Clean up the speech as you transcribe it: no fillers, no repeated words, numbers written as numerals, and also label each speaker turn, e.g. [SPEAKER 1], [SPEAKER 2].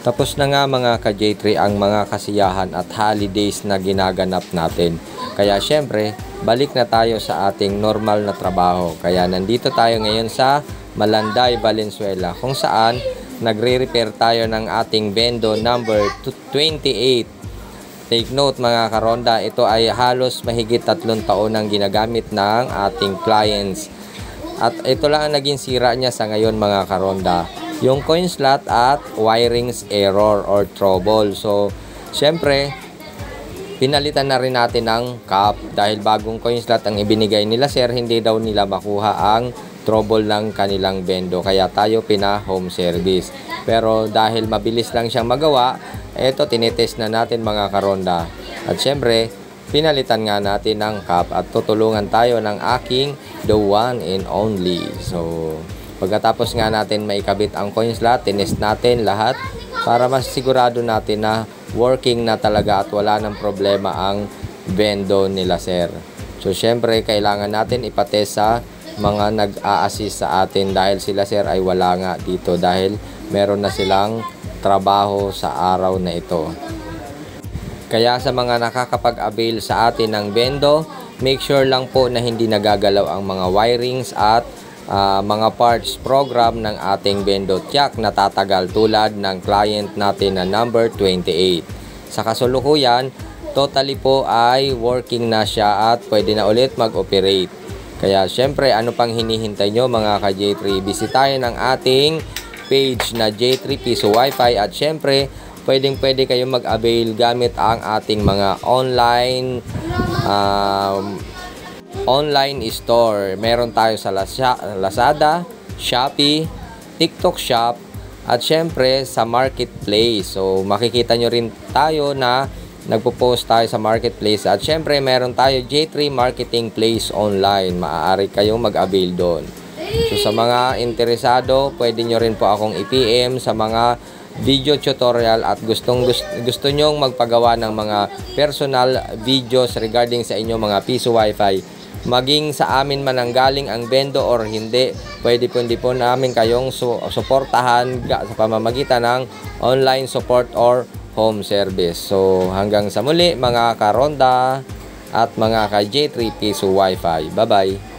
[SPEAKER 1] Tapos na nga mga ka-J3 ang mga kasiyahan at holidays na ginaganap natin. Kaya syempre, balik na tayo sa ating normal na trabaho. Kaya nandito tayo ngayon sa Malanday, Valenzuela, kung saan nagre-repair tayo ng ating bendo number 28. Take note mga karonda, ito ay halos mahigit 3 taon ang ginagamit ng ating clients. At ito lang ang naging sira niya sa ngayon mga karonda. Yung coin slot at wirings error or trouble. So, syempre, pinalitan na rin natin ng cap dahil bagong coin slot ang ibinigay nila sir, hindi daw nila makuha ang trouble ng kanilang bendo. Kaya tayo pina-home service. Pero dahil mabilis lang siyang magawa, eto tinitest na natin mga karonda. At syempre, pinalitan nga natin ng cap at tutulungan tayo ng aking the one and only. So, pagkatapos nga natin maikabit ang coin slot, tinest natin lahat para mas sigurado natin na working na talaga at wala ng problema ang bendo nila sir. So syempre kailangan natin ipatest sa mga nag-a-assist sa atin dahil sila sir ay wala nga dito dahil meron na silang trabaho sa araw na ito. Kaya sa mga nakakapag-avail sa atin ng bendo, make sure lang po na hindi nagagalaw ang mga wirings at mga parts program ng ating bendo. Tiyak natatagal tulad ng client natin na number 28. Sa kasulukuyan, totally po ay working na siya at pwede na ulit mag-operate. Kaya syempre ano pang hinihintay nyo mga ka-J3? Bisitahin ang ating page na J3 Piso Wi-Fi at syempre pwede kayong mag-avail gamit ang ating mga online store. Meron tayo sa Lazada, Shopee, TikTok Shop, at syempre sa Marketplace. So makikita nyo rin tayo na nagpo-post tayo sa Marketplace. At syempre meron tayo J3 Marketing Place Online. Maaari kayong mag-avail doon. So sa mga interesado, pwede nyo rin po akong i-PM sa mga video tutorial at gusto nyong magpagawa ng mga personal videos regarding sa inyong mga piso wifi. Maging sa amin man ang galing ang bendo or hindi, pwede po namin kayong suportahan sa pamamagitan ng online support or home service. So hanggang sa muli mga karonda at mga ka J3 Piso Wi-Fi. Bye bye!